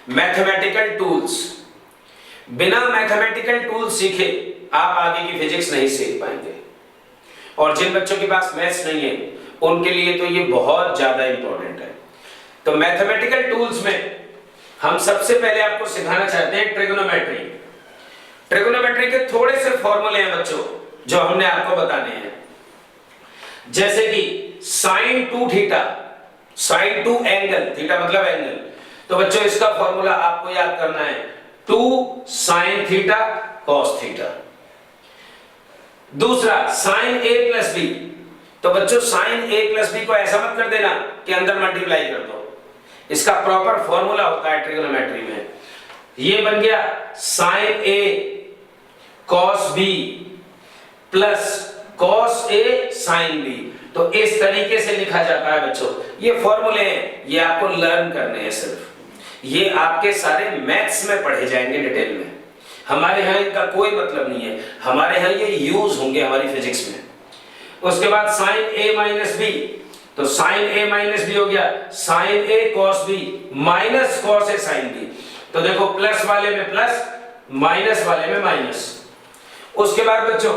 Mathematical tools. बिना mathematical tools सीखे आप आगे की फिजिक्स नहीं सीख पाएंगे, और जिन बच्चों के पास मैथ्स नहीं है उनके लिए तो ये बहुत ज्यादा इंपॉर्टेंट है। तो मैथमेटिकल टूल्स में हम सबसे पहले आपको सिखाना चाहते हैं ट्रिग्नोमेट्री। ट्रिग्नोमेट्री के थोड़े से फॉर्मूले हैं बच्चों जो हमने आपको बताने हैं, जैसे कि sine 2 theta, sine 2 angle, theta मतलब एंगल, तो बच्चों इसका फॉर्मूला आपको याद करना है 2 साइन थीटा कॉस थीटा। दूसरा साइन a प्लस बी, तो बच्चों साइन a प्लस बी को ऐसा मत कर देना कि अंदर मल्टीप्लाई कर दो, इसका प्रॉपर फॉर्मूला होता है ट्रिग्नोमेट्री में। ये बन गया sine a cos b plus cos a sine b, तो इस तरीके से लिखा जाता है बच्चों। ये फॉर्मूले हैं, ये आपको लर्न करने हैं, सिर्फ ये आपके सारे मैथ्स में पढ़े जाएंगे डिटेल में। हमारे यहाँ इनका कोई मतलब नहीं है, हमारे यहाँ ये यूज होंगे हमारी फिजिक्स में। उसके बाद साइन a माइनस बी, तो साइन a माइनस बी हो गया sine a cos b minus cos a sine b, तो देखो प्लस वाले में प्लस, माइनस वाले में माइनस। उसके बाद बच्चों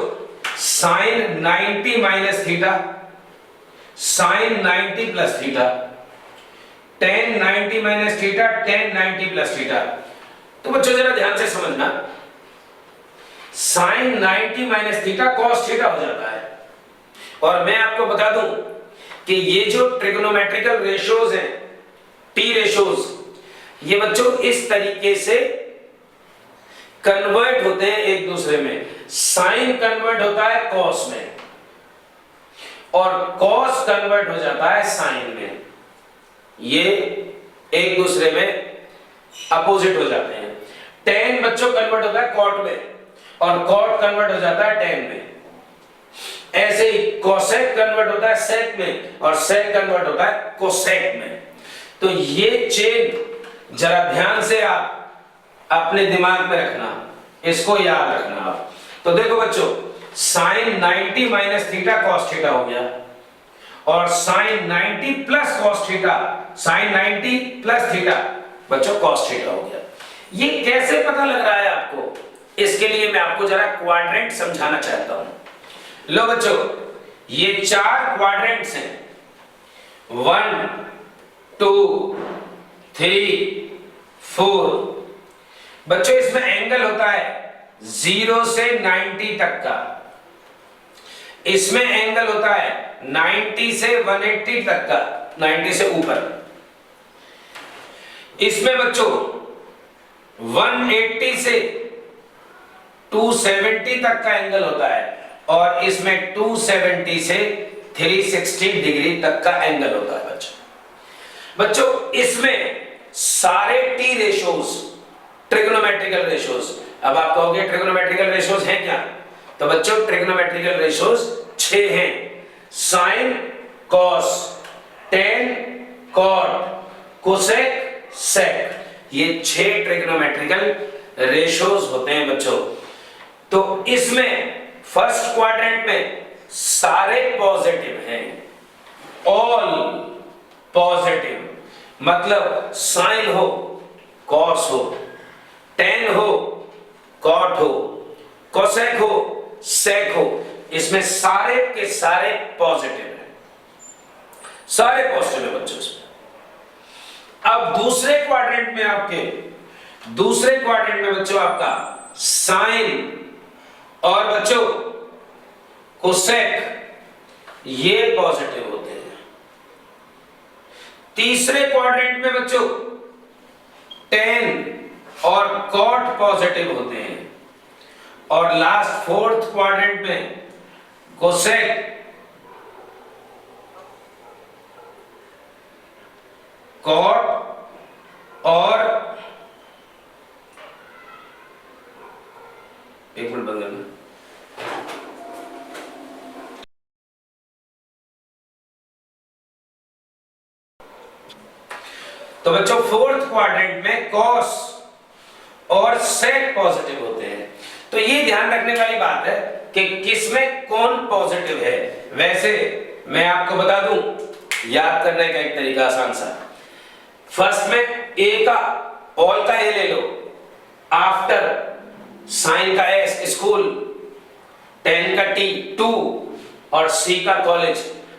sine 90 minus theta, sine 90 plus theta, tan 90 minus theta, tan 90 plus theta. तो बच्चों जरा ध्यान से समझना, sine 90 minus theta cos theta हो जाता है। और मैं आपको बता दूं कि ये जो ट्रिग्नोमेट्रिकल रेशियोज हैं, टी रेशियोज, ये बच्चों इस तरीके से कन्वर्ट होते हैं एक दूसरे में। साइन कन्वर्ट होता है कॉस में और कॉस कन्वर्ट हो जाता है साइन में, ये एक दूसरे में अपोजिट हो जाते हैं। टेन बच्चों कन्वर्ट होता है कॉट में और कॉट कन्वर्ट हो जाता है टेन में। ऐसे ही कोसेक कन्वर्ट होता है सेक में और सेक कन्वर्ट होता है कोसेक में। तो ये चेन जरा ध्यान से आप अपने दिमाग में रखना, इसको याद रखना आप। तो देखो बच्चों sine 90 minus theta cos theta हो गया और sine 90 plus cos theta, sine 90 plus theta बच्चों कॉस थीटा हो गया। ये कैसे पता लग रहा है आपको, इसके लिए मैं आपको जरा क्वाड्रेंट समझाना चाहता हूं। लो बच्चों ये 4 क्वाड्रेंट्स हैं, 1 2 3 4। बच्चों इसमें एंगल होता है 0 से 90 तक का, इसमें एंगल होता है 90 से 180 तक का, 90 से ऊपर। इसमें बच्चों 180 से 270 तक का एंगल होता है और इसमें 270 से 360 डिग्री तक का एंगल होता है बच्चों। इसमें सारे टी रेशियोज ट्रिग्नोमेट्रिकल रेशियोज। अब आप कहोगे ट्रिग्नोमेट्रिकल रेशियोज हैं क्या, तो बच्चों ट्रिग्नोमेट्रिकल रेशियोज 6 हैं। Sine cos, tan cot, cosec sec, ये 6 ट्रिग्नोमेट्रिकल रेशियोज होते हैं बच्चों। तो इसमें फर्स्ट क्वाड्रेंट में सारे पॉजिटिव हैं, ऑल पॉजिटिव, मतलब साइन हो कॉस हो, टेन हो कॉट हो, कोसेक हो सेक हो, इसमें सारे के सारे पॉजिटिव हैं, सारे पॉजिटिव है बच्चों इसमें। अब दूसरे क्वाड्रेंट में आपके, दूसरे क्वाड्रेंट में बच्चों आपका साइन और बच्चों कोसेक ये पॉजिटिव होते हैं। तीसरे क्वाड्रेंट में बच्चों टेन और कॉट पॉजिटिव होते हैं और लास्ट फोर्थ क्वाड्रेंट में कोसेक, कॉट और एक मिनट बंद करना। तो बच्चों फोर्थ क्वाड्रेंट में कॉस और सेक पॉजिटिव होते हैं। तो ये ध्यान रखने वाली बात है कि किसमें कौन पॉजिटिव है। वैसे मैं आपको बता दूं याद करने का एक तरीका आसान सा। फर्स्ट में ए का ऑल का ए ले लो, आफ्टर साइन का एस स्कूल, 10 का टी टू और सी का कॉलेज,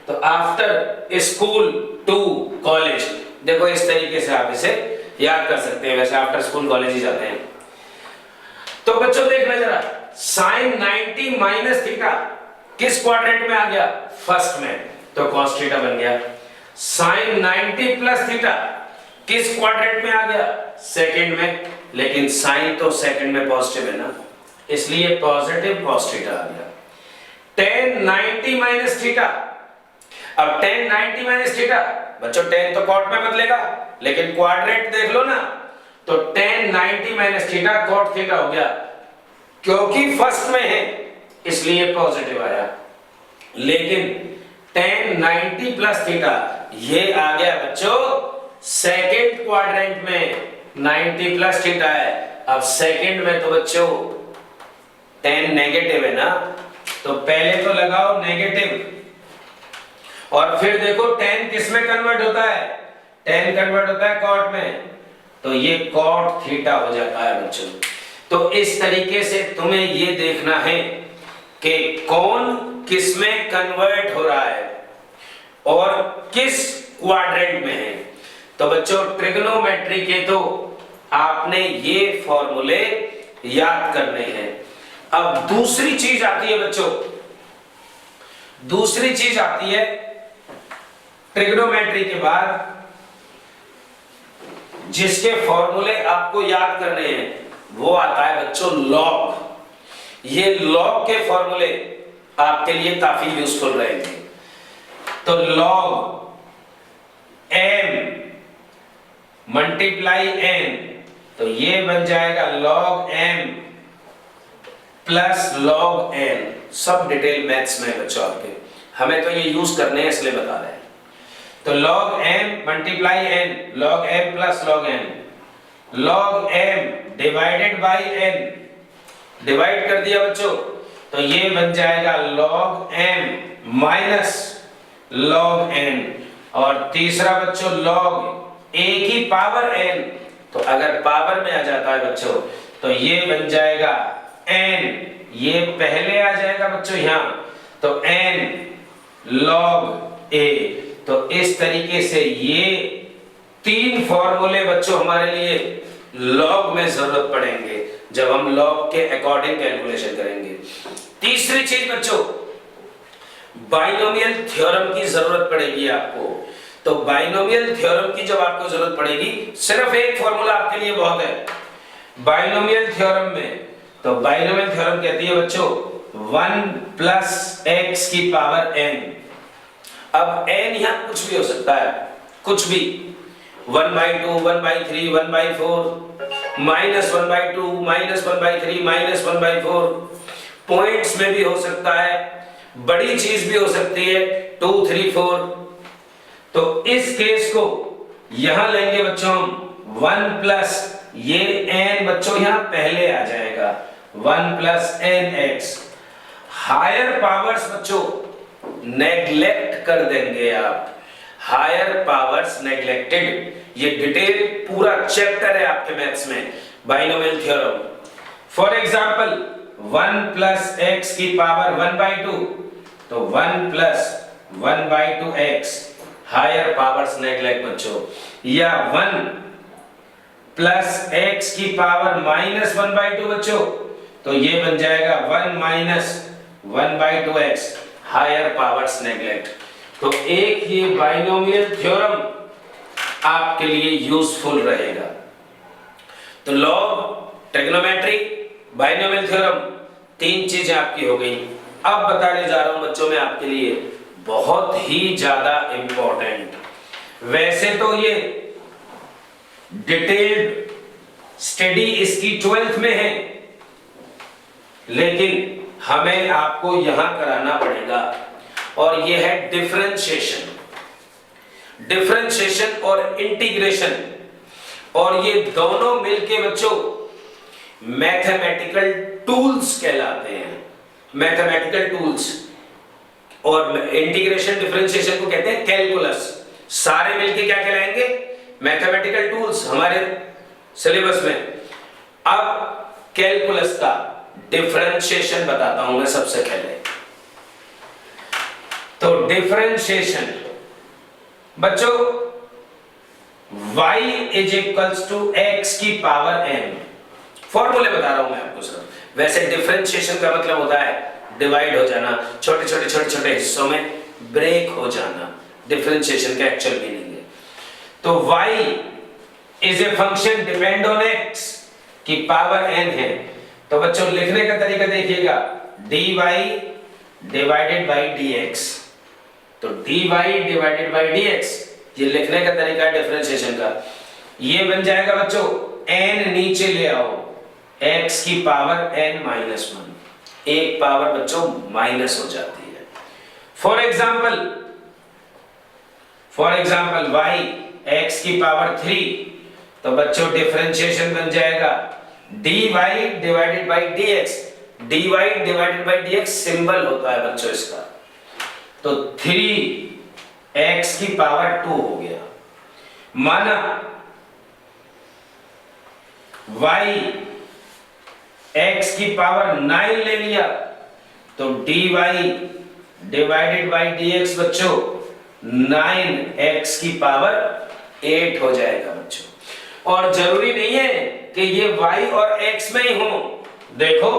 तो आफ्टर स्कूल टू कॉलेज। देखो इस तरीके से आप इसे याद कर सकते हैं, वैसे आफ्टर स्कूल कॉलेज ही जाते हैं। तो बच्चों देखना जरा, साइन 90 माइनस थीटा किस क्वाड्रेंट में आ गया? फर्स्ट में, तो कॉस थीटा बन गया। साइन 90 प्लस थीटा किस क्वाड्रेंट में आ गया? सेकंड में, लेकिन साइन तो सेकंड में पॉजिटिव है ना, इसलिए पॉजिटिव कॉस थीटा आ गया। tan 90 माइनस थीटा, अब tan 90 माइनस थीटा बच्चों tan तो कॉट में बदलेगा, लेकिन क्वाड्रेंट देख लो ना, तो tan 90 minus theta cot theta हो गया, क्योंकि फर्स्ट में है इसलिए पॉजिटिव आया। लेकिन tan 90 प्लस थीटा ये आ गया बच्चों सेकंड क्वाड्रेंट में, 90 प्लस थीटा है। अब सेकंड में तो बच्चों tan नेगेटिव है ना, तो पहले तो लगाओ नेगेटिव और फिर देखो tan किस में कन्वर्ट होता है? tan कन्वर्ट होता है कॉट में, तो ये कॉट थीटा हो जाता है बच्चों। तो इस तरीके से तुम्हें ये देखना है कि कौन किस में कन्वर्ट हो रहा है और किस क्वाड्रेंट में है। तो बच्चों ट्रिग्नोमेट्री के तो आपने ये फॉर्मूले याद करने हैं। अब दूसरी चीज आती है बच्चों, दूसरी चीज आती है ट्रिग्नोमेट्री के बाद जिसके फॉर्मूले आपको याद करने हैं, वो आता है बच्चों लॉग। ये लॉग के फॉर्मूले आपके लिए काफी यूजफुल रहेंगे। तो लॉग m मल्टीप्लाई n, तो ये बन जाएगा log m plus log n। सब डिटेल मैथ्स में बच्चों आपके, हमें तो ये यूज करने हैं इसलिए बता रहे हैं। तो log m multiply n, log m plus log n, log m divided by n, divide कर दिया बच्चों, तो ये बन जाएगा log m minus log n। और तीसरा बच्चों log a की पावर n, तो अगर पावर में आ जाता है बच्चों तो ये बन जाएगा n, ये पहले आ जाएगा बच्चों यहां, तो n log a। तो इस तरीके से ये तीन फॉर्मूले बच्चों हमारे लिए लॉग में जरूरत पड़ेंगे जब हम लॉग के अकॉर्डिंग कैलकुलेशन करेंगे। तीसरी चीज बच्चों बाइनोमियल थ्योरम की जरूरत पड़ेगी आपको। तो बाइनोमियल थ्योरम की जब आपको जरूरत पड़ेगी, सिर्फ एक फॉर्मूला आपके लिए बहुत है बाइनोमियल थ्योरम में। तो बाइनोमियल थ्योरम कहती है बच्चों 1 प्लस एक्स की पावर n। अब n यहां कुछ भी हो सकता है, कुछ भी, 1/2, 1/3, 1/4, माइनस 1/2, माइनस 1/3, माइनस 1/4, पॉइंट्स में भी हो सकता है, बड़ी चीज भी हो सकती है 2, 3, 4। तो इस केस को यहां लेंगे बच्चों हम 1 प्लस ये n बच्चों यहां पहले आ जाएगा 1 प्लस nx। हायर पावर्स बच्चों नेग्लेक्ट कर देंगे आप, हायर पावर्स नेग्लेक्टेड। ये डिटेल पूरा चैप्टर है आपके मैथ्स में binomial theorem. For example 1 plus x की पावर 1/2, तो 1 plus 1/2x, higher powers neglect बच्चों। या 1 प्लस x की पावर माइनस 1/2 बच्चों, तो ये बन जाएगा 1 minus 1/2x, higher powers neglect. तो एक ये बाइनोमियल थ्योरम आपके लिए यूजफुल रहेगा। तो लॉग, ट्रिग्नोमेट्री, बाइनोमियल थ्योरम, तीन चीजें आपकी हो गई। अब बताने जा रहा हूं बच्चों मैं आपके लिए बहुत ही ज्यादा इंपॉर्टेंट, वैसे तो ये डिटेल्ड स्टडी इसकी 12th में है, लेकिन हमें आपको यहां कराना पड़ेगा, और ये है डिफरेंशिएशन। डिफरेंशिएशन और इंटीग्रेशन, और ये दोनों मिलके बच्चों मैथमेटिकल टूल्स कहलाते हैं, मैथमेटिकल टूल्स। और इंटीग्रेशन डिफरेंशिएशन को कहते हैं कैलकुलस। सारे मिलके क्या कहलाएंगे? Mathematical tools. हमारे सिलेबस में। अब कैलकुलस का डिफरेंशिएशन बताता हूं मैं सबसे पहले। तो डिफरेंशिएशन बच्चों, y is equals to x की पावर n। फॉर्मूले बता रहा हूं मैं आपको सर। वैसे डिफरेंशिएशन का मतलब होता है डिवाइड हो जाना, छोटे छोटे हिस्सों में ब्रेक हो जाना, डिफरेंशिएशन का एक्चुअल मीनिंग है। तो y is a function depend on x की पावर n है। तो बच्चों लिखने का तरीका देखिएगा, dy डिवाइडेड बाई dx। तो dy डिवाइडेड बाई dx ये लिखने का तरीका है डिफरेंशिएशन का। ये बन जाएगा बच्चों, n नीचे ले आओ, x की पावर n माइनस 1, एक पावर बच्चों माइनस हो जाती है। फॉर एग्जाम्पल y x की पावर 3, तो बच्चों डिफरेंशिएशन बन जाएगा dy divided by dx। dy divided by dx symbol होता है बच्चों इसका, तो 3x की पावर 2 हो गया। माना y x की पावर 9 ले लिया, तो dy डिवाइडेड बाई dx बच्चों 9x की पावर 8 हो जाएगा बच्चों। और जरूरी नहीं है कि ये y और x में ही हो। देखो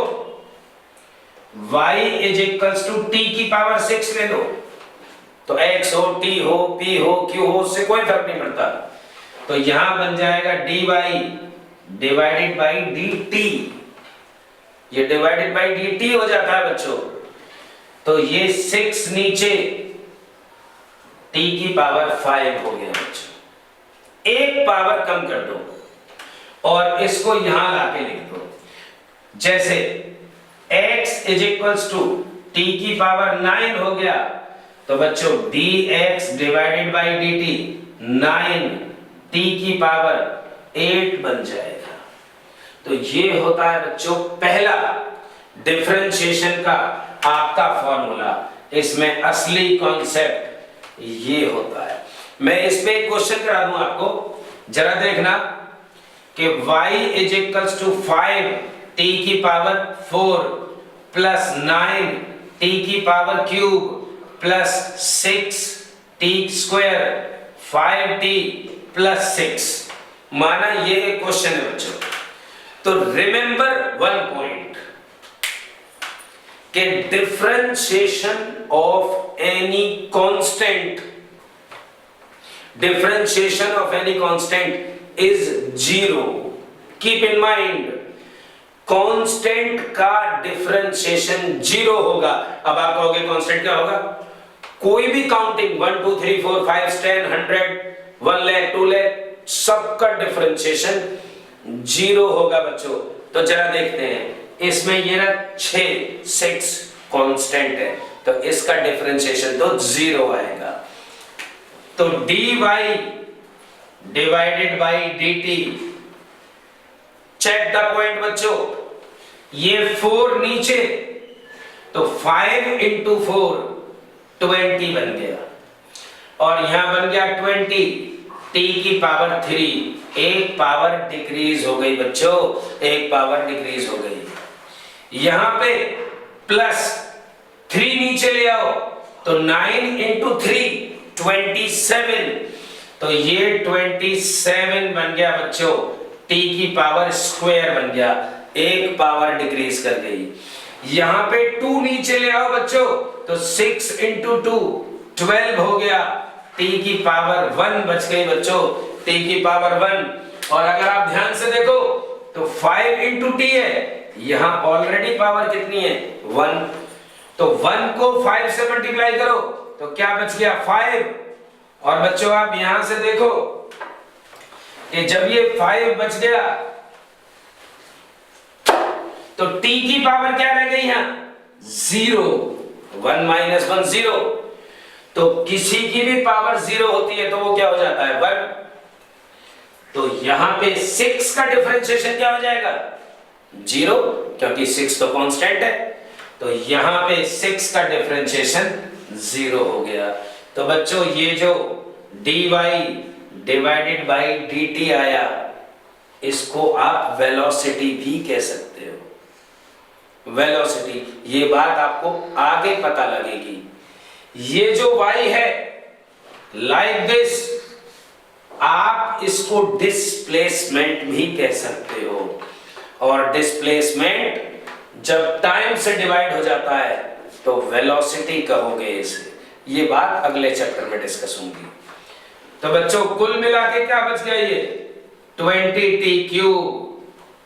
y is equals to t की पावर 6 ले लो, तो x हो, t हो, p हो, q हो, उससे कोई फर्क नहीं पड़ता। तो यहां बन जाएगा dy डिवाइडेड बाई dt। ये डिवाइडेड बाई dt हो जाता है बच्चों। तो ये 6 नीचे t की पावर 5 हो गया बच्चों। एक पावर कम कर दो और इसको यहां लाके लिख दो। जैसे x is equals to t की पावर 9 हो गया, तो बच्चों dx divided by dt 9 t की पावर 8 बन जाएगा। तो ये होता है बच्चों पहला डिफरेंशिएशन का आपका फॉर्मूला। इसमें असली कॉन्सेप्ट ये होता है। मैं इस पे एक क्वेश्चन करा दूं आपको, जरा देखना कि y is equals to 5 t की पावर 4 प्लस 9 t की power cube plus 6 t square 5t plus 6। माना ये एक क्वेश्चन है बच्चों। तो रिमेंबर वन पॉइंट कि differentiation of any constant, differentiation of any constant is zero. Keep in mind, constant का डिफरेंशिएशन जीरो होगा। अब आप कहोगे कांस्टेंट क्या होगा? कोई भी काउंटिंग 1 2 3 4 5 10 100 1 लाख 2 लाख सबका डिफरेंशिएशन जीरो होगा बच्चों। तो जरा देखते हैं, इसमें ये ना 6 कांस्टेंट है, तो इसका डिफरेंशिएशन तो जीरो आएगा। तो dy divided by dt, check the point बच्चों, ये 4 नीचे, तो 5 इंटू 4 20 बन गया, और यहां बन गया 20 t की पावर 3। एक पावर डिक्रीज हो गई बच्चों, एक पावर डिक्रीज हो गई। यहां पे प्लस 3 नीचे ले आओ, तो 9 इंटू 3 27, तो ये 27 बन गया बच्चों, t की पावर स्क्वायर बन गया, एक पावर डिक्रीज कर गई। यहां पे 2 नीचे ले आओ बच्चों, तो 6 इंटू 2 12 हो गया, t की पावर 1 बच गई बच्चों, t की पावर 1। और अगर आप ध्यान से देखो तो 5 इंटू t है, यहां ऑलरेडी पावर कितनी है? 1। तो 1 को 5 से मल्टीप्लाई करो तो क्या बच गया? 5। और बच्चों आप यहां से देखो कि जब ये 5 बच गया तो t की पावर क्या रह गई यहां? 0। 1 माइनस 1 0। तो किसी की भी पावर 0 होती है तो वो क्या हो जाता है? 1। तो यहां पे 6 का डिफरेंशिएशन क्या हो जाएगा? 0, क्योंकि 6 तो कांस्टेंट है। तो यहां पे 6 का डिफरेंशिएशन 0 हो गया। तो बच्चों ये जो dy डिवाइडेड बाई dt आया, इसको आप वेलोसिटी भी कह सकते हो। वेलोसिटी, ये बात आपको आगे पता लगेगी। ये जो y है लाइक दिस, आप इसको डिस्प्लेसमेंट भी कह सकते हो। और डिस्प्लेसमेंट जब टाइम से डिवाइड हो जाता है तो वेलोसिटी कहोगे इसे। ये बात अगले चैप्टर में डिस्कस होगी। तो बच्चों कुल मिला के क्या बच गया, ये 20t cube,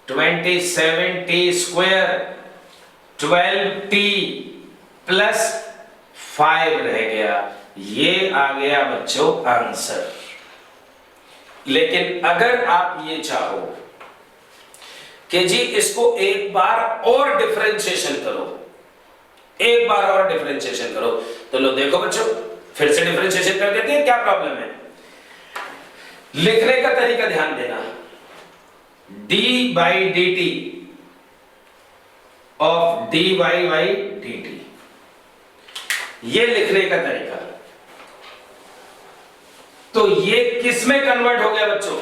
27t square, 12t plus 5 रह गया। ये आ गया बच्चों आंसर। लेकिन अगर आप ये चाहो कि जी इसको एक बार और डिफरेंशिएशन करो, एक बार और डिफरेंशिएशन करो, तो लो देखो बच्चों, फिर से डिफरेंशिएशन कर देते हैं। क्या प्रॉब्लम है, लिखने का तरीका ध्यान देना। d by d T of dy by dt, ये लिखने का तरीका। तो ये किस में कन्वर्ट हो गया बच्चों,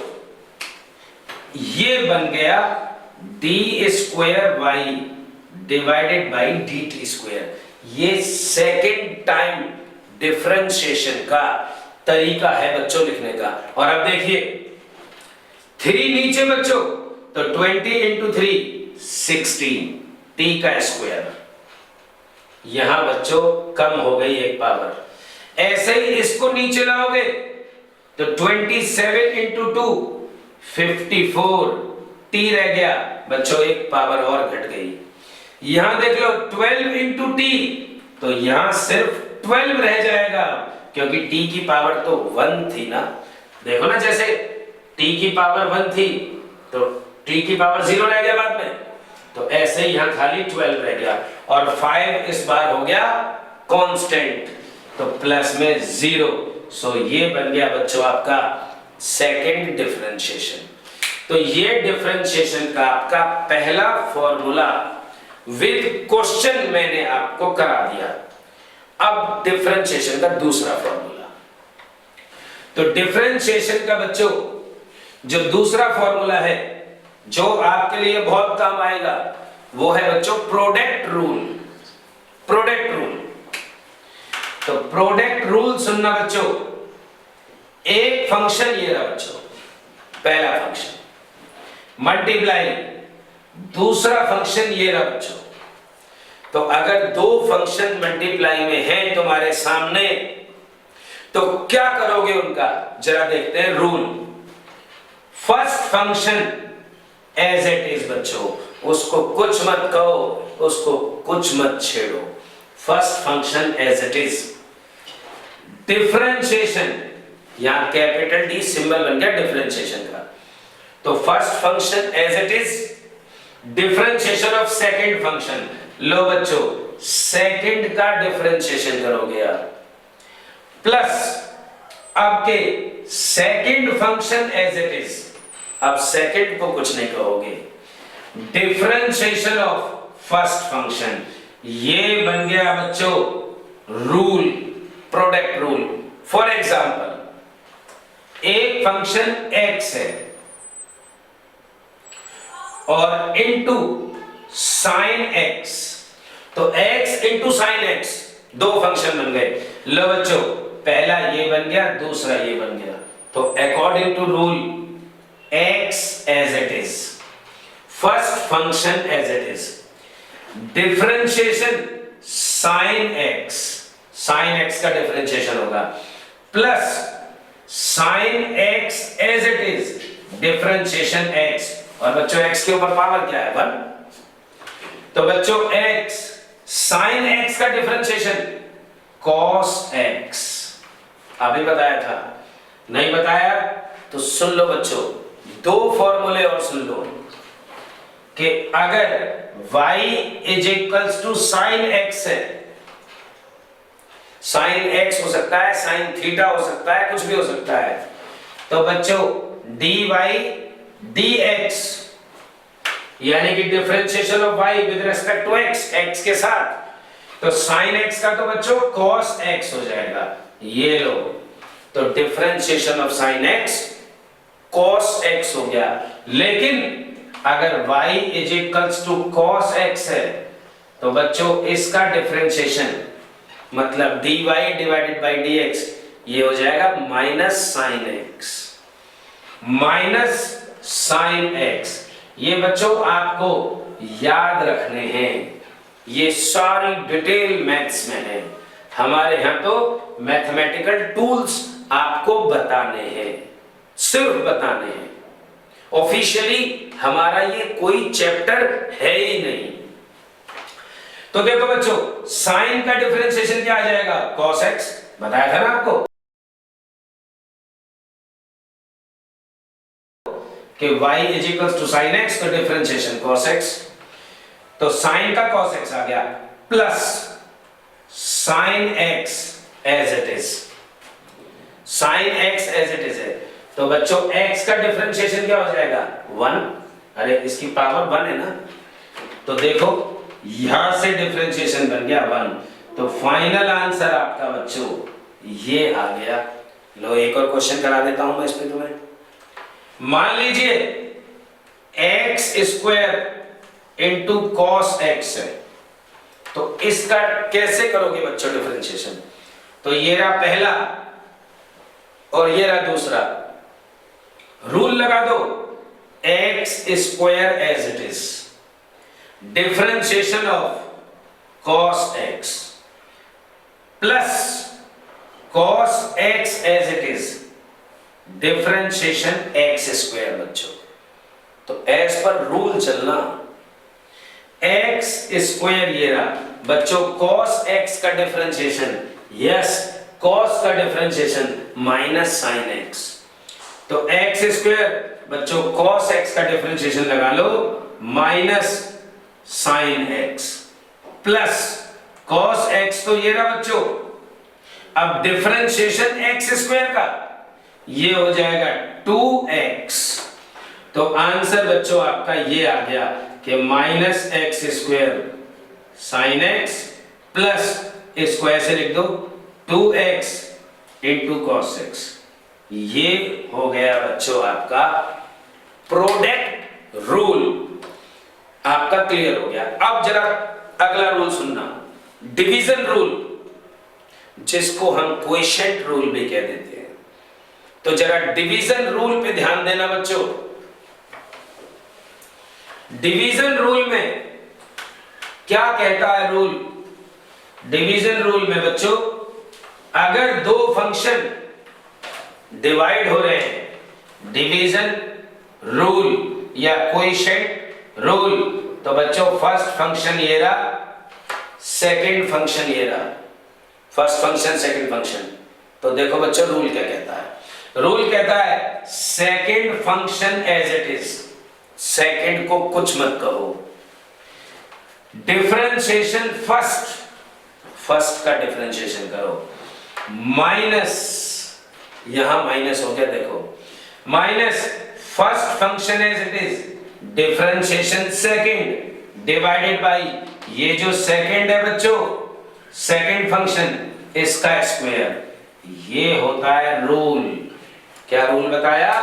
ये बन गया d square y divided by d t square. ये सेकेंड टाइम डिफरेंशिएशन का तरीका है बच्चों लिखने का। और अब देखिए 3 नीचे बच्चों, तो 20 इंटू 3 16 टी का स्क्वायर। यहां बच्चों कम हो गई एक पावर। ऐसे ही इसको नीचे लाओगे तो 27 इंटू 2 54 टी रह गया बच्चों, एक पावर और घट गई। यहां देख लो 12 इंटू टी, तो यहां सिर्फ 12 रह जाएगा, क्योंकि टी की पावर तो 1 थी ना। देखो ना, जैसे टी की पावर 1 थी तो टी की पावर 0 रह गया बाद में, तो ऐसे ही यहां खाली 12 रह गया। और 5 इस बार हो गया कांस्टेंट, तो प्लस में 0। सो ये बन गया बच्चों आपका सेकंड डिफरेंशिएशन। तो ये डिफरेंशिएशन का आपका पहला फॉर्मूला विद क्वेश्चन मैंने आपको करा दिया। अब डिफरेंशिएशन का दूसरा फॉर्मूला। तो डिफरेंशिएशन का बच्चों जो दूसरा फॉर्मूला है, जो आपके लिए बहुत काम आएगा, वो है बच्चों प्रोडक्ट रूल। प्रोडक्ट रूल, तो प्रोडक्ट रूल सुनना बच्चों। एक फंक्शन ये रहा बच्चों, पहला फंक्शन मल्टीप्लाई, दूसरा फंक्शन ये रहा बच्चों। तो अगर दो फंक्शन मल्टीप्लाई में हैं तुम्हारे सामने, तो क्या करोगे उनका, जरा देखते हैं rule. First function as it is बच्चों, उसको कुछ मत कहो, उसको कुछ मत छेड़ो। First function as it is. Differentiation, यहां कैपिटल डी सिंबल बन गया डिफरेंशिएशन का। तो first function as it is, differentiation of second function. लो बच्चों, सेकंड का डिफरेंशिएशन करोगे आप, प्लस आपके second function as it is. अब सेकंड को कुछ नहीं कहोगे, डिफरेंशिएशन ऑफ फर्स्ट फंक्शन। ये बन गया बच्चों rule, product rule. For example, एक फंक्शन x है और इनटू साइन x, तो x इंटू साइन x, दो फंक्शन बन गए। लो बच्चों, पहला ये बन गया, दूसरा ये बन गया। तो according to rule x as it is, first function as it is, differentiation sine x, sine x का डिफरेंशिएशन होगा, plus sine x as it is, differentiation x। और बच्चों x के ऊपर पावर क्या है, 1। तो बच्चों x, साइन x का डिफरेंशिएशन cos x। अभी बताया था, नहीं बताया तो सुन लो बच्चों, दो फॉर्मूले और सुन लो कि अगर y is equals to sine x है, साइन x हो सकता है, साइन थीटा हो सकता है, कुछ भी हो सकता है, तो बच्चों dy dx, यानी कि differentiation of y with respect to x के साथ, तो साइन x का तो बच्चों cos x हो जाएगा। ये लो, तो differentiation of sine x cos x हो गया। लेकिन अगर y is equals to cos x है तो बच्चों इसका डिफरेंशिएशन मतलब dy डिवाइडेड बाई dx ये हो जाएगा minus sine x। Minus sine x ये बच्चों आपको याद रखने हैं, ये सारी डिटेल मैथ्स में है। हमारे यहां तो मैथमेटिकल टूल्स आपको बताने हैं, सिर्फ बताने हैं। ऑफिशियली हमारा ये कोई चैप्टर है ही नहीं। तो देखो बच्चों, साइन का डिफरेंशिएशन क्या आ जाएगा? cos x, बताया था ना आपको कि y is equal to sine x, तो डिफरेंशिएशन cos x, तो साइन का cos x आ गया plus sine x as it is, sine x as it is है। तो बच्चों x का डिफरेंशिएशन क्या हो जाएगा? 1। अरे इसकी पावर 1 है ना, तो देखो यहां से डिफरेंशिएशन बन गया 1। तो फाइनल आंसर आपका बच्चों ये आ गया। लो एक और क्वेश्चन करा देता हूं मैं इस पे तुम्हें। मान लीजिए x square into cos x है, तो इसका कैसे करोगे बच्चों डिफरेंशिएशन? तो ये रहा पहला और ये रहा दूसरा। रूल लगा दो, x square as it is, differentiation of cos x plus cos x as it is, differentiation x square. बच्चों तो एज पर रूल चलना, x स्क्वायर ये रहा बच्चों, cos x का डिफरेंशिएशन, यस cos का डिफरेंशिएशन माइनस साइन x, तो x square बच्चों cos x का डिफरेंशिएशन लगा लो minus sine x plus cos x, तो ये रहा बच्चों। अब डिफरेंशिएशन x स्क्वायर का ये हो जाएगा 2x, तो आंसर बच्चों आपका ये आ गया कि minus x square sine x plus इसको ऐसे लिख दो 2x इंटू कॉस x। ये हो गया बच्चों आपका प्रोडक्ट रूल, आपका क्लियर हो गया। अब जरा अगला रूल सुनना, डिवीजन रूल, जिसको हम क्वोशिएंट रूल भी कह देते हैं। तो जरा डिवीजन रूल पे ध्यान देना बच्चों। डिवीजन रूल में क्या कहता है रूल? डिवीजन रूल में बच्चों अगर दो फंक्शन डिवाइड हो रहे हैं, डिवीजन रूल या क्वोशिएंट रूल, तो बच्चों फर्स्ट फंक्शन ये रहा, सेकंड फंक्शन ये रहा, फर्स्ट फंक्शन सेकंड फंक्शन। तो देखो बच्चों रूल क्या कहता है? रूल कहता है second function as it is, second को कुछ मत कहो, डिफरेंशिएशन फर्स्ट, फर्स्ट का डिफरेंशिएशन करो, माइनस, यहां माइनस हो गया देखो, minus first function as it is, differentiation second divided by ये जो सेकंड है बच्चों, सेकंड फंक्शन इसका स्क्वायर। ये होता है रूल। क्या रूल बताया?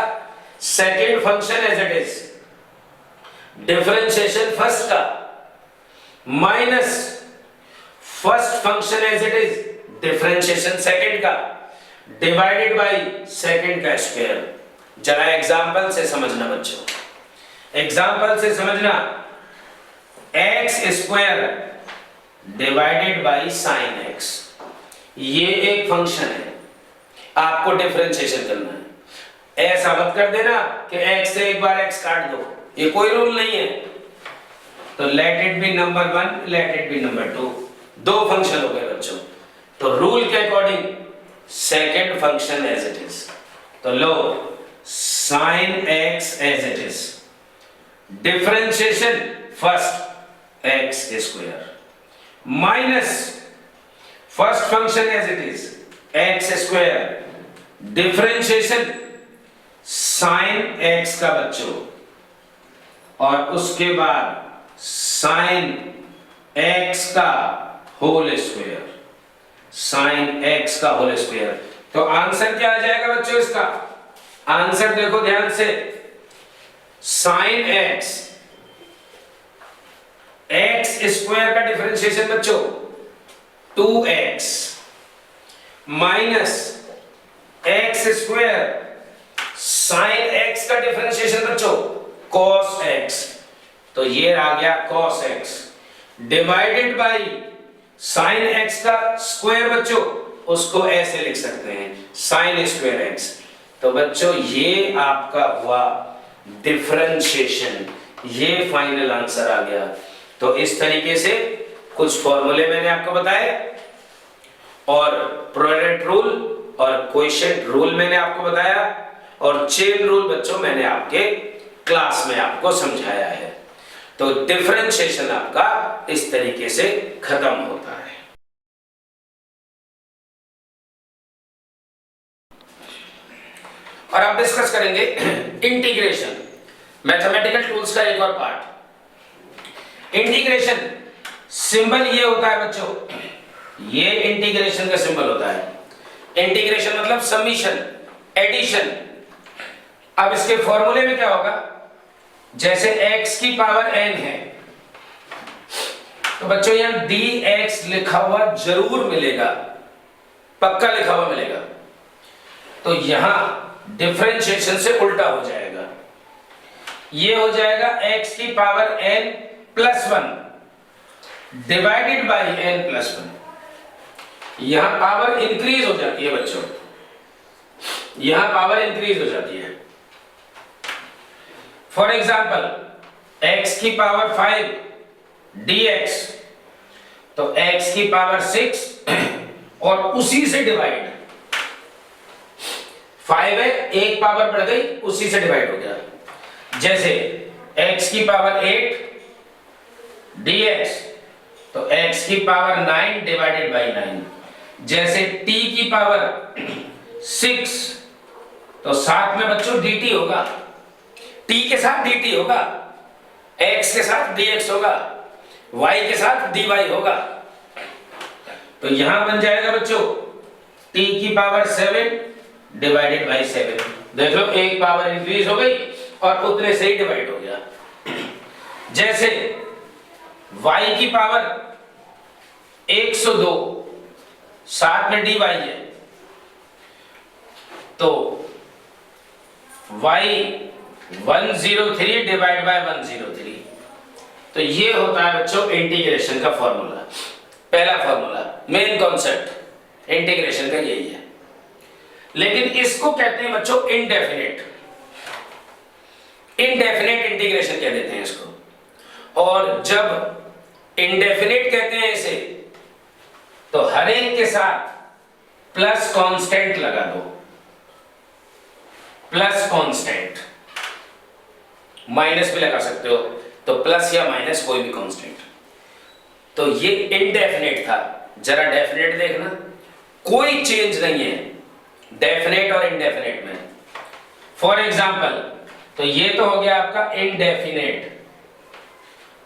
Second function as it is, differentiation first का minus first function as it is, differentiation second का डिवाइडेड बाय सेकंड का स्क्वायर। जरा एग्जांपल से समझना बच्चों, एग्जांपल से समझना। X square divided by sine x, ये एक फंक्शन है, आपको डिफरेंशिएशन करना है। ऐसा मत कर देना कि x से एक बार x काट दो, ये कोई रूल नहीं है। तो let it be number 1, let it be number 2, दो फंक्शन हो गए बच्चों। तो रूल के according second function as it is, तो लो sine x as it is, differentiation first x square minus first function as it is x square, differentiation sine x का बच्चों, और उसके बाद साइन x का होल स्क्वायर, साइन x का whole square. तो आंसर क्या आ जाएगा बच्चों इसका? आंसर देखो ध्यान से, साइन एक्स, एक्स स्क्वायर का डिफरेंशिएशन बच्चों 2x minus x square sine x का डिफरेंशिएशन बच्चों cos x, तो ये आ गया cos x divided by sign x का स्क्वायर बच्चों, उसको ऐसे लिख सकते हैं साइन स्क्वायर x। तो बच्चों ये आपका हुआ डिफरेंशिएशन, ये फाइनल आंसर आ गया। तो इस तरीके से कुछ फॉर्मूले मैंने आपको बताए और प्रोडक्ट रूल और क्वोशिएंट रूल मैंने आपको बताया और चेन रूल बच्चों मैंने आपके क्लास में आपको समझाया है। तो डिफरेंशिएशन आपका इस तरीके से खत्म होता है। और आप डिस्कस करेंगे इंटीग्रेशन, मैथमेटिकल टूल्स का एक और पार्ट। इंटीग्रेशन सिंबल ये होता है बच्चों, ये इंटीग्रेशन का सिंबल होता है। इंटीग्रेशन मतलब समीशन, एडिशन। अब इसके फॉर्मूले में क्या होगा, जैसे x की पावर n है तो बच्चों यहां dx लिखा हुआ जरूर मिलेगा, पक्का लिखा हुआ मिलेगा। तो यहां डिफरेंशिएशन से उल्टा हो जाएगा, ये हो जाएगा x की power n plus 1 divided by n plus 1। यहां पावर इंक्रीज हो जाती है बच्चों, यहां पावर इंक्रीज हो जाती है। फॉर एग्जाम्पल x की पावर 5 dx, तो x की पावर 6 और उसी से डिवाइड, 5 है, एक पावर बढ़ गई, उसी से डिवाइड हो गया। जैसे x की पावर 8 dx, तो x की पावर 9 डिवाइडेड बाई 9। जैसे t की पावर 6, तो साथ में बच्चों dt होगा, t के साथ dt होगा, x के साथ dx होगा, y के साथ dy होगा। तो यहां बन जाएगा बच्चों t की पावर 7 डिवाइडेड बाई 7। देख लो एक पावर इंक्रीज हो गई और उतने से ही डिवाइड हो गया। जैसे y की पावर 102 साथ में dy है, तो y 103 डिवाइड बाय 103। तो ये होता है बच्चों इंटीग्रेशन का फॉर्मूला, पहला फॉर्मूला, मेन कॉन्सेप्ट इंटीग्रेशन का यही है। लेकिन इसको कहते हैं बच्चों इनडेफिनेट, इनडेफिनेट इंटीग्रेशन कह देते हैं इसको। और जब इनडेफिनेट कहते हैं इसे, तो हर एक के साथ प्लस कांस्टेंट लगा दो, प्लस कांस्टेंट, माइनस भी लगा सकते हो, तो प्लस या माइनस कोई भी कांस्टेंट। तो ये इनडेफिनेट था, जरा डेफिनेट देखना, कोई चेंज नहीं है डेफिनेट और इनडेफिनेट में। फॉर एग्जांपल, तो ये तो हो गया आपका इनडेफिनेट,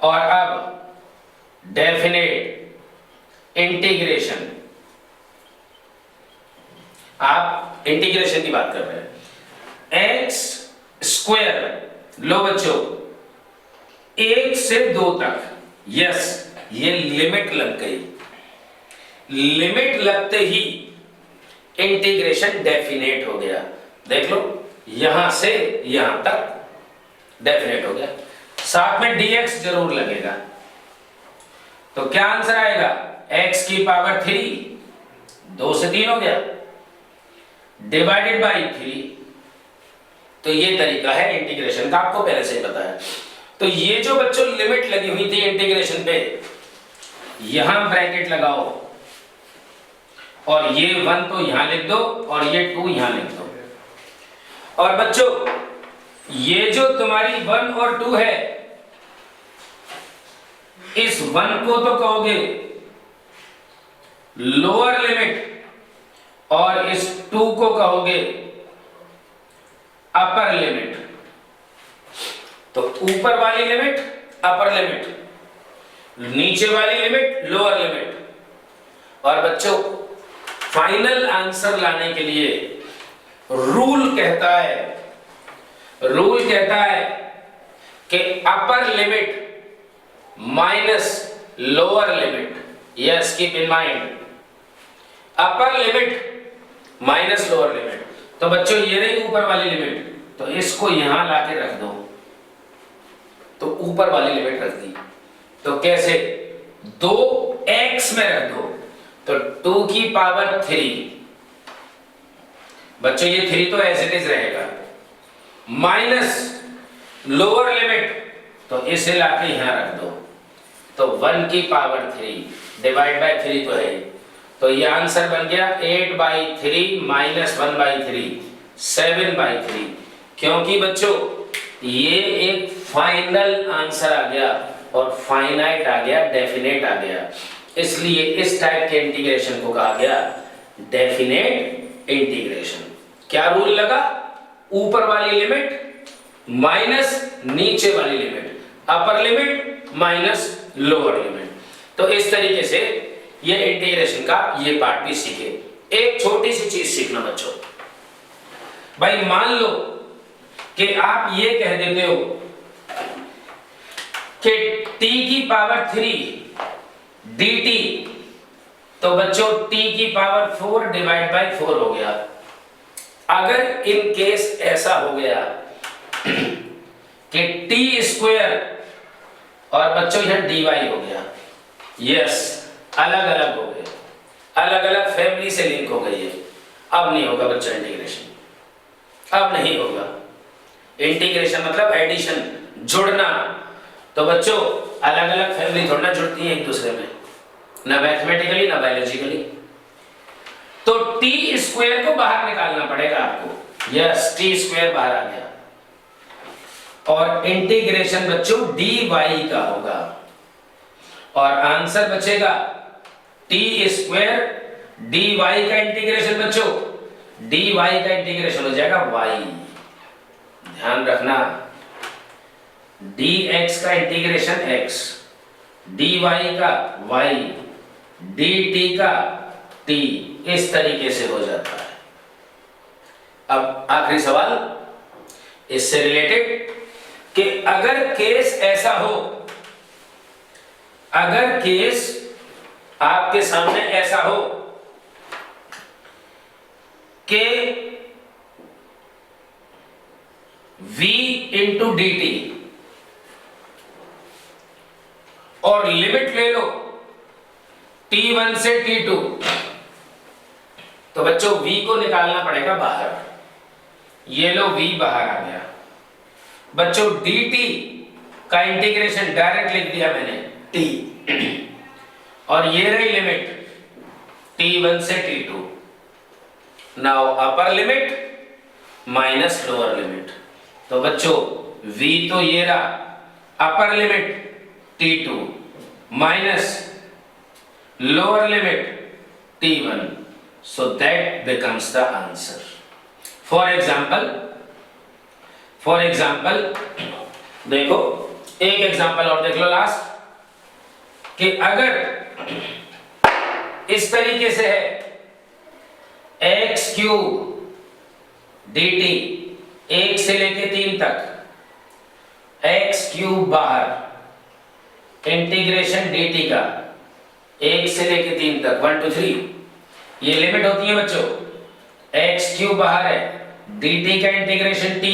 और अब डेफिनेट इंटीग्रेशन। आप इंटीग्रेशन की बात कर रहे हैं, एक्स स्क्वायर, लो बच्चों 1 से 2 तक, यस ये लिमिट लग गई, लिमिट लगते ही इंटीग्रेशन डेफिनेट हो गया। देख लो यहां से यहां तक डेफिनेट हो गया, साथ में dx जरूर लगेगा। तो क्या आंसर आएगा, x की पावर 3, 2 से 3 हो गया, डिवाइडेड बाई 3। तो ये तरीका है इंटीग्रेशन का, आपको पहले से ही पता है। तो ये जो बच्चों लिमिट लगी हुई थी इंटीग्रेशन पे, यहां ब्रैकेट लगाओ और ये 1 तो यहां लिख दो और ये 2 यहां लिख दो। और बच्चों ये जो तुम्हारी 1 और 2 है, इस 1 को तो कहोगे लोअर लिमिट और इस 2 को कहोगे अपर लिमिट। तो ऊपर वाली लिमिट अपर लिमिट, नीचे वाली लिमिट लोअर लिमिट। और बच्चों फाइनल आंसर लाने के लिए रूल कहता है कि upper limit minus lower limit, yes keep in mind, upper limit minus lower limit. तो बच्चों ये रही ऊपर वाली लिमिट, तो इसको यहां लाके रख दो, तो ऊपर वाली लिमिट रख दी। तो कैसे, 2x में रख दो, तो 2 की पावर 3, बच्चों ये 3 तो एज इट इज रहेगा, माइनस लोअर लिमिट, तो इसे लाके यहां रख दो, तो 1 की पावर 3 डिवाइड बाय 3 तो है, तो ये आंसर बन गया 8/3 माइनस 1/3 7/3। क्योंकि बच्चों ये एक फाइनल आंसर आ गया और फाइनाइट आ गया, डेफिनेट आ गया, इसलिए इस टाइप के इंटीग्रेशन को कहा गया डेफिनेट इंटीग्रेशन। क्या रूल लगा, ऊपर वाली लिमिट माइनस नीचे वाली limit, upper limit minus lower limit. तो इस तरीके से ये इंटीग्रेशन का ये पार्ट भी सीखे। एक छोटी सी चीज सीखना बच्चों, भाई मान लो कि आप ये कह देते हो कि t की पावर 3 dt, तो बच्चों t की पावर 4 डिवाइड बाय 4 हो गया। अगर इन केस ऐसा हो गया कि t स्क्वायर और बच्चों यहां dy हो गया, यस अलग अलग हो गए, अलग अलग फैमिली से लिंक हो गई है, अब नहीं होगा बच्चा इंटीग्रेशन, अब नहीं होगा। इंटीग्रेशन मतलब एडिशन, जुड़ना, तो बच्चों अलग अलग फैमिली थोड़ा ना जुड़ती है एक दूसरे में, ना मैथमेटिकली ना बायोलॉजिकली। तो टी स्क्वायर को बाहर निकालना पड़ेगा आपको, यस टी स्क्वायर बाहर आ गया, और इंटीग्रेशन बच्चों dy का होगा, और आंसर बचेगा टी स्क्वायर dy का इंटीग्रेशन बच्चों, dy का इंटीग्रेशन हो जाएगा y, ध्यान रखना, dx का इंटीग्रेशन x, dy का y, dt का t, इस तरीके से हो जाता है। अब आखिरी सवाल इससे रिलेटेड कि अगर केस ऐसा हो, अगर केस आपके सामने ऐसा हो कि v इंटू dt और लिमिट ले लो t1 से t2, तो बच्चों v को निकालना पड़ेगा बाहर, ये लो v बाहर आ गया। बच्चों dt का इंटीग्रेशन डायरेक्ट लिख दिया मैंने t, और ये रही लिमिट t1 से t2। Now upper limit minus lower limit, तो बच्चों v तो ये रहा, upper limit t2 minus lower limit t1, so that becomes the answer. For example देखो एक एग्जांपल और देख लो लास्ट, कि अगर इस तरीके से है x क्यूब dt 1 से लेके 3 तक, x क्यूब बाहर, इंटीग्रेशन dt का 1 से लेके 3 तक 1 to 3, ये लिमिट होती है बच्चों, x क्यूब बाहर है, dt का इंटीग्रेशन t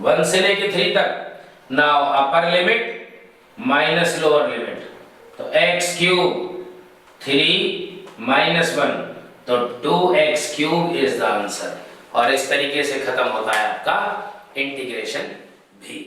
1 से लेके 3 तक। Now upper limit minus lower limit, तो x क्यूब 3 माइनस 1, तो 2x cube is the answer. और इस तरीके से खत्म होता है आपका इंटीग्रेशन भी।